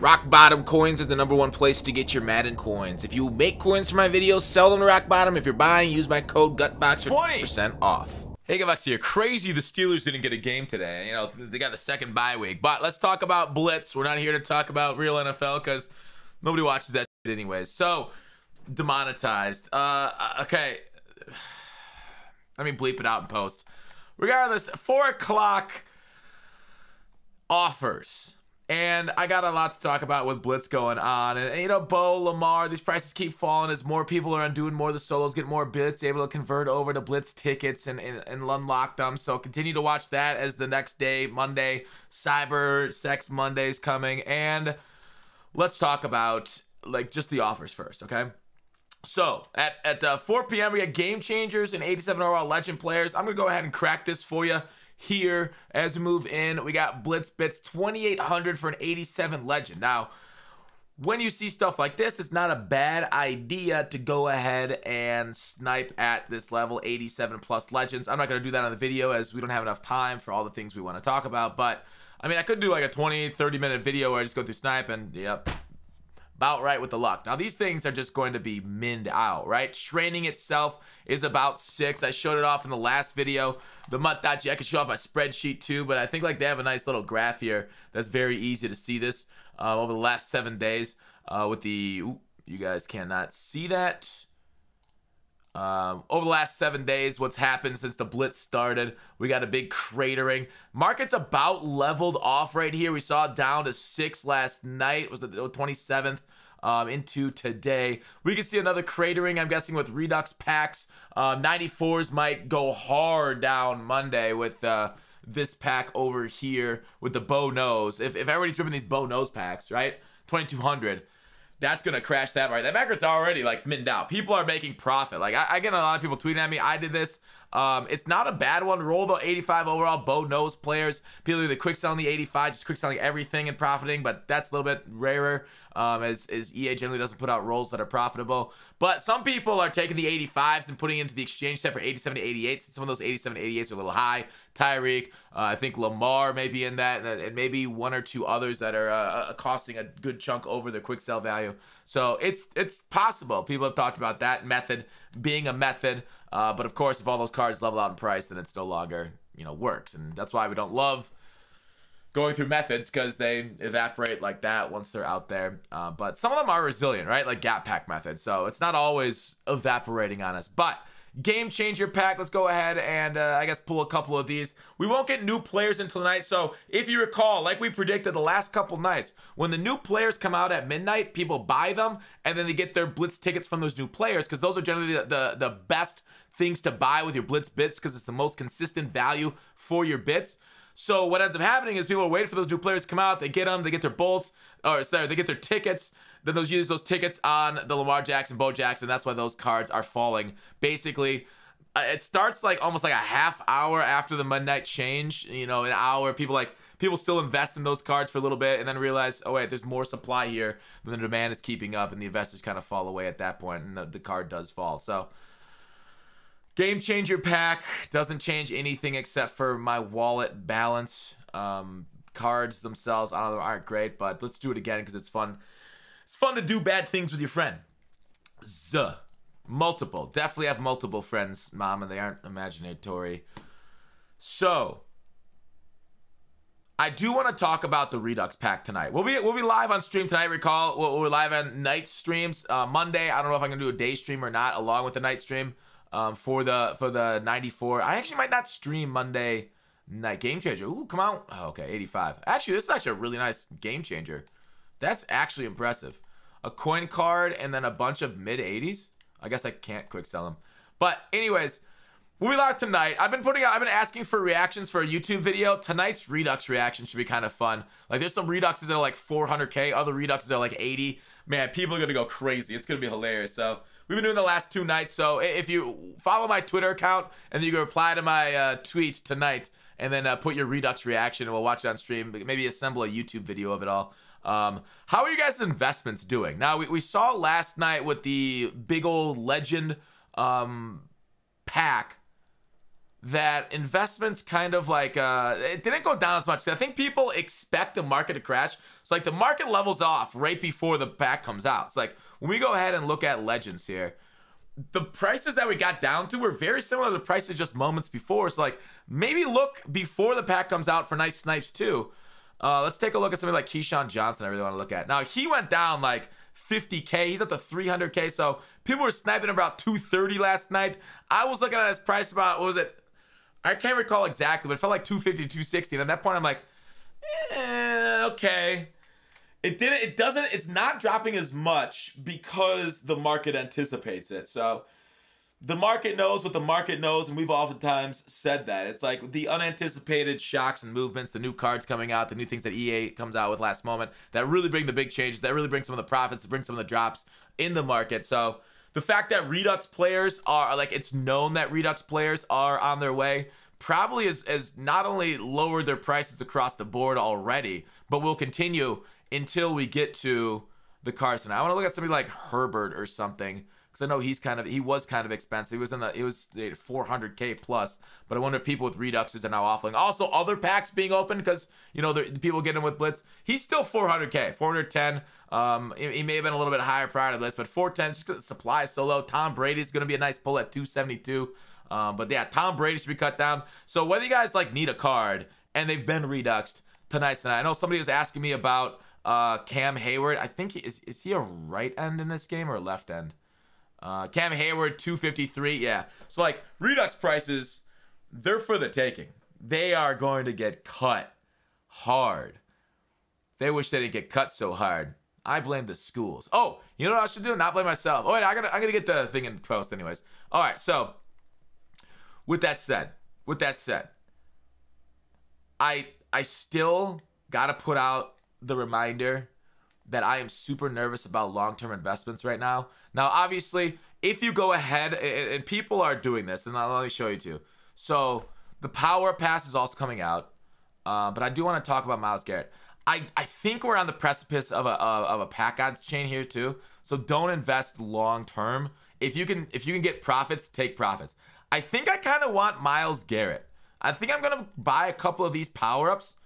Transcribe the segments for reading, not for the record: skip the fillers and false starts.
Rock Bottom Coins is the #1 place to get your Madden coins. If you make coins for my videos, sell them to Rock Bottom. If you're buying, use my code GUTBOX for 20% off. Hey, GUTBOX here. Crazy the Steelers didn't get a game today. You know, they got a second bye week. But let's talk about Blitz. We're not here to talk about real NFL because nobody watches that shit anyways. So, demonetized. Okay. Let me bleep it out in post. Regardless, 4 o'clock offers. And I got a lot to talk about with Blitz going on. And you know, Bo, Lamar, these prices keep falling as more people are doing more of the solos, get more bits, able to convert over to Blitz tickets and unlock them. So continue to watch that as the next day, Monday, Cyber Sex Monday is coming. And let's talk about like just the offers first, okay? So at 4 p.m. we got Game Changers and 87 overall Legend players. I'm gonna go ahead and crack this for you here as we move in. We got Blitz bits 2,800 for an 87 Legend. Now, when you see stuff like this, it's not a bad idea to go ahead and snipe at this level 87 plus Legends. I'm not gonna do that on the video as we don't have enough time for all the things we want to talk about. But I mean, I could do like a 20-30 minute video where I just go through snipe and yep. About right with the luck. Now, these things are just going to be minned out, right? Training itself is about 6. I showed it off in the last video. The Mutt.g, I could show off my spreadsheet too, but I think like they have a nice little graph here that's very easy to see this over the last 7 days with the, ooh, you guys cannot see that. Over the last 7 days, what's happened since the Blitz started, we got a big cratering. Market's about leveled off right here. We saw it down to 6 last night. It was the 27th into today. We can see another cratering, I'm guessing, with Redux packs. 94s might go hard down Monday with this pack over here with the bow nose. If everybody's ripping these bow nose packs, right? 2,200. That's gonna crash that market. That market's already like minned out. People are making profit. Like I get a lot of people tweeting at me. I did this. It's not a bad one. Roll the 85 overall bow nose players. People either quick selling the 85, just quick selling everything and profiting, but that's a little bit rarer. As EA generally doesn't put out rolls that are profitable. But some people are taking the 85s and putting it into the exchange set for 87 to 88s. Some of those 87 to 88s are a little high. Tyreek, I think Lamar may be in that, and maybe 1 or 2 others that are costing a good chunk over their quick sell value. So it's possible. People have talked about that method being a method. But of course, if all those cards level out in price, then it's no longer, you know, works. And that's why we don't love going through methods, because they evaporate like that once they're out there. But some of them are resilient, right? Like Gap Pack method. So it's not always evaporating on us. But Game Changer pack, let's go ahead and I guess pull a couple of these. We won't get new players until tonight. So if you recall, like we predicted the last couple nights, when the new players come out at midnight, people buy them and then they get their Blitz tickets from those new players, because those are generally the best things to buy with your Blitz bits, because it's the most consistent value for your bits. So what ends up happening is people are waiting for those new players to come out. They get them, they get their bolts, or they get their tickets. Then those use those tickets on the Lamar Jackson, Bo Jackson. That's why those cards are falling. Basically, it starts like almost like a half hour after the midnight change. You know, an hour. People still invest in those cards for a little bit and then realize, oh wait, there's more supply here. And the demand is keeping up, and the investors kind of fall away at that point, and the card does fall. So Game Changer pack doesn't change anything except for my wallet balance. Cards themselves, I don't know, aren't great, but let's do it again because it's fun. It's fun to do bad things with your friend. Multiple. Definitely have multiple friends, Mom, and they aren't imaginatory. So I do want to talk about the Redux pack tonight. We'll be live on stream tonight. Recall, we're live on night streams. Monday, I don't know if I'm gonna do a day stream or not, along with the night stream. For the 94. I actually might not stream Monday night. Game Changer. Ooh, come on. Oh, okay, 85. Actually, this is actually a really nice Game Changer. That's actually impressive. A coin card and then a bunch of mid 80s. I guess I can't quick sell them. But anyways, we'll be live tonight. I've been asking for reactions for a YouTube video. Tonight's Redux reaction should be kind of fun. Like there's some Reduxes that are like 400K. Other Reduxes are like 80. Man, people are gonna go crazy. It's gonna be hilarious. So we've been doing the last 2 nights. So if you follow my Twitter account and then you can reply to my tweets tonight and then put your Redux reaction and we'll watch it on stream. Maybe assemble a YouTube video of it all. How are you guys' investments doing? Now, we saw last night with the big old Legend pack that investments kind of like it didn't go down as much. I think people expect the market to crash. So like the market levels off right before the pack comes out. It's like when we go ahead and look at Legends here, the prices that we got down to were very similar to the prices just moments before. So like maybe look before the pack comes out for nice snipes too. Let's take a look at something like Keyshawn Johnson. I really want to look at. Now he went down like 50K. He's up to 300K. So people were sniping about 230 last night. I was looking at his price about, what was it? I can't recall exactly, but it felt like 250 to 260. And at that point, I'm like, okay. It's not dropping as much because the market anticipates it. So the market knows what the market knows, and we've oftentimes said that. It's like the unanticipated shocks and movements, the new cards coming out, the new things that EA comes out with last moment that really bring the big changes, that really bring some of the profits, that bring some of the drops in the market. So the fact that Redux players are, like, it's known that Redux players are on their way, probably has not only lowered their prices across the board already, but will continue until we get to the Carson. I want to look at somebody like Herbert or something, because I know he was kind of expensive. It was 400K plus, but I wonder if people with Reduxes are now offering. Also, other packs being opened because, you know, the people getting with Blitz. He's still 400K, 410. He may have been a little bit higher prior to this, but 410 just because supply is so low. Tom Brady's going to be a nice pull at 272. But yeah, Tom Brady should be cut down. So whether you guys like need a card and they've been reduxed tonight. I know somebody was asking me about Cam Hayward. I think is he a right end in this game or a left end? Cam Hayward 253. Yeah. So like Redux prices, they're for the taking. They are going to get cut hard. They wish they didn't get cut so hard. I blame the schools. Oh, you know what I should do? Not blame myself. Oh wait, I'm gonna get the thing in post anyways. All right. So with that said, I still gotta put out the reminder that I am super nervous about long-term investments right now. Now, obviously, if you go ahead, and people are doing this, and let me show you too. So the Power Pass is also coming out, but I do want to talk about Myles Garrett. I think we're on the precipice of a pack odds chain here too. So don't invest long-term. If you can get profits, take profits. I think I kind of want Myles Garrett. I think I'm gonna buy a couple of these power-ups.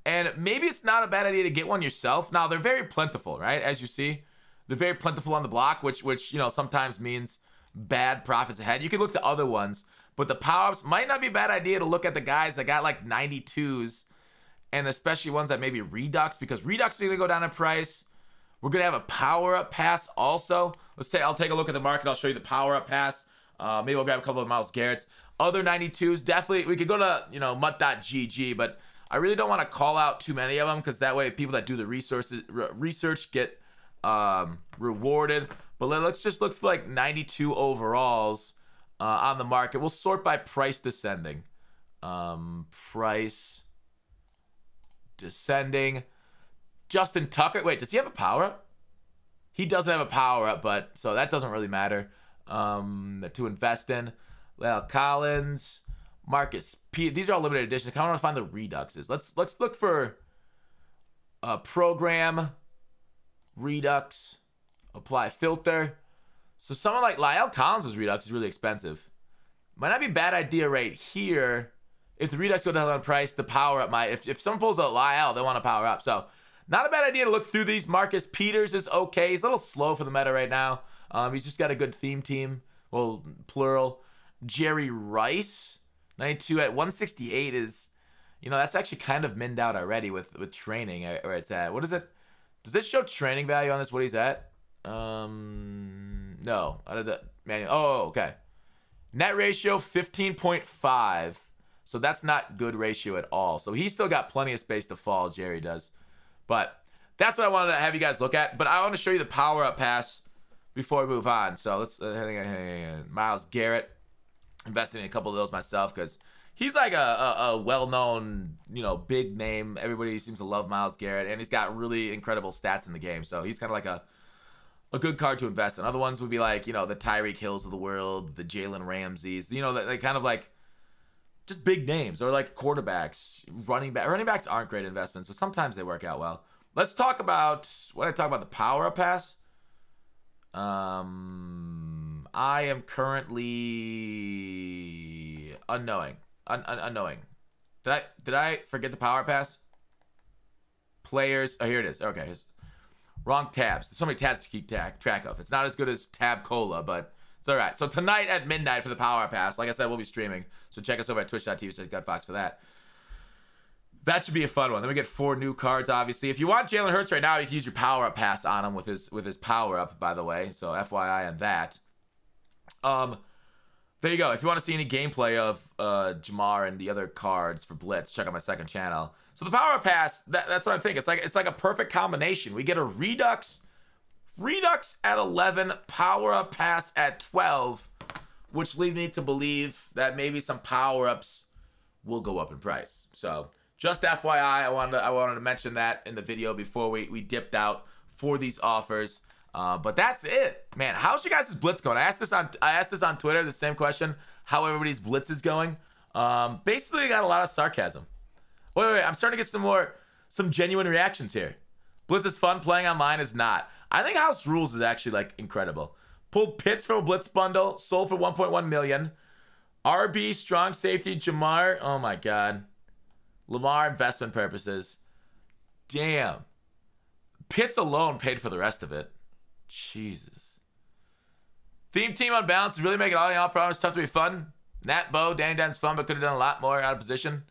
And maybe it's not a bad idea to get one yourself. Now, they're very plentiful, right? As you see, they're very plentiful on the block, which you know, sometimes means bad profits ahead. You can look to other ones, but the power-ups might not be a bad idea to look at the guys that got like 92s, and especially ones that maybe Redux, because Redux is going to go down in price. We're going to have a power-up pass also. I'll take a look at the market. I'll show you the power-up pass. Maybe we'll grab a couple of Myles Garrett's. Other 92s, definitely, we could go to, you know, mutt.gg, but I really don't want to call out too many of them because that way people that do the research get rewarded. But let's just look for like 92 overalls on the market. We'll sort by price descending. Price descending. Justin Tucker. Wait, does he have a power up? He doesn't have a power up, but so that doesn't really matter to invest in. Lyle Collins. Marcus P. These are all limited editions. I want to find the Reduxes. Let's look for program Redux, apply filter. So someone like Lyle Collins' Redux is really expensive. Might not be a bad idea right here. If the Redux go down in price, the power up might. If someone pulls a Lyle, they want to power up. So not a bad idea to look through these. Marcus Peters is okay. He's a little slow for the meta right now. He's just got a good theme team. Well, plural. Jerry Rice. 92 at 168 is, you know, that's actually kind of minned out already with training where it's at. What is it? Does it show training value on this? What he's at? No. Out of the manual. Oh, okay. Net ratio 15.5. So that's not good ratio at all. So he's still got plenty of space to fall. Jerry does. But that's what I wanted to have you guys look at. But I want to show you the power up pass before we move on. So let's Myles Garrett. Investing in a couple of those myself because he's like a well-known, you know, big name. Everybody seems to love Myles Garrett, and he's got really incredible stats in the game. So he's kind of like a good card to invest in. Other ones would be like, you know, the Tyreek Hills of the world, the Jalen Ramseys. You know, they kind of like just big names, or like quarterbacks, running back. Running backs aren't great investments, but sometimes they work out well. Let's talk about when I talk about the power up pass. I am currently unknowing. unknowing. Did I forget the power pass? Players. Oh, here it is. Okay. Wrong tabs. There's so many tabs to keep track of. It's not as good as Tab Cola, but it's all right. So tonight at midnight for the power pass, like I said, we'll be streaming. So check us over at twitch.tv/GutFox for that. That should be a fun one. Then we get 4 new cards, obviously. If you want Jalen Hurts right now, you can use your power-up pass on him with his power-up, by the way. So FYI on that. There you go. If you want to see any gameplay of Jamar and the other cards for Blitz, check out my second channel. So the power-up pass, that's what I think. It's like a perfect combination. We get a Redux at 11, power-up pass at 12, which leads me to believe that maybe some power-ups will go up in price. So just FYI, I wanted to mention that in the video before we dipped out for these offers. But that's it, man. How's you guys' blitz going? I asked this on Twitter, the same question. How everybody's blitz is going. Basically, got a lot of sarcasm. Wait. I'm starting to get some genuine reactions here. Blitz is fun. Playing online is not. I think House Rules is actually like incredible. Pulled Pitts from a blitz bundle, sold for 1.1 million. RB strong safety Jamar. Oh my god. Lamar investment purposes. Damn. Pitts alone paid for the rest of it. Jesus. Theme team on balance is really making all the all problems tough to be fun. Nat Bo, Danny Dan's fun, but could have done a lot more out of position.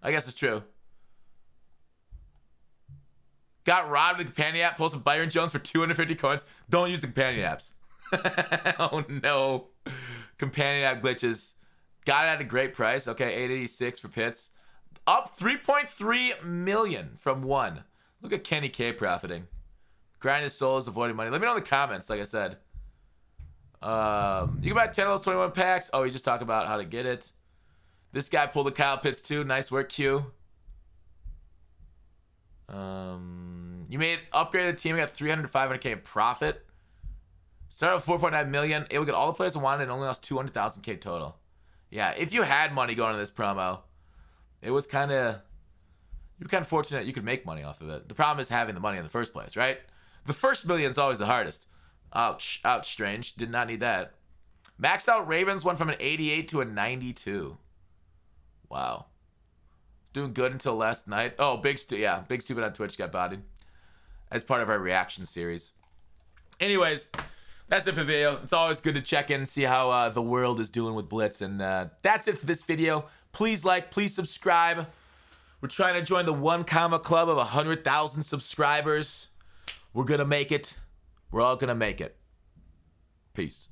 I guess it's true. Got robbed with the companion app. Pulled some Byron Jones for 250 coins. Don't use the companion apps. Oh no. Companion app glitches. Got it at a great price. Okay, 886 for Pitts. Up 3.3 million from 1. Look at Kenny K profiting. Grind his soul is avoiding money. Let me know in the comments, like I said. You can buy 10 of those 21 packs. Oh, he's just talking about how to get it. This guy pulled a Kyle Pitts too. Nice work, Q. You made upgraded team. We got 300 to 500K in profit. Started with 4.9 million. Able to get all the players I wanted and only lost 200,000K total. Yeah, if you had money going into this promo, it was kind of... You were kind of fortunate you could make money off of it. The problem is having the money in the first place, right? The first million is always the hardest. Ouch. Ouch, Strange. Did not need that. Maxed out Ravens went from an 88 to a 92. Wow. Doing good until last night. Oh, Big Stupid on Twitch got bodied as part of our reaction series. Anyways, that's it for the video. It's always good to check in and see how the world is doing with Blitz. And that's it for this video. Please like, please subscribe. We're trying to join the 1 comma club of 100,000 subscribers. We're going to make it. We're all going to make it. Peace.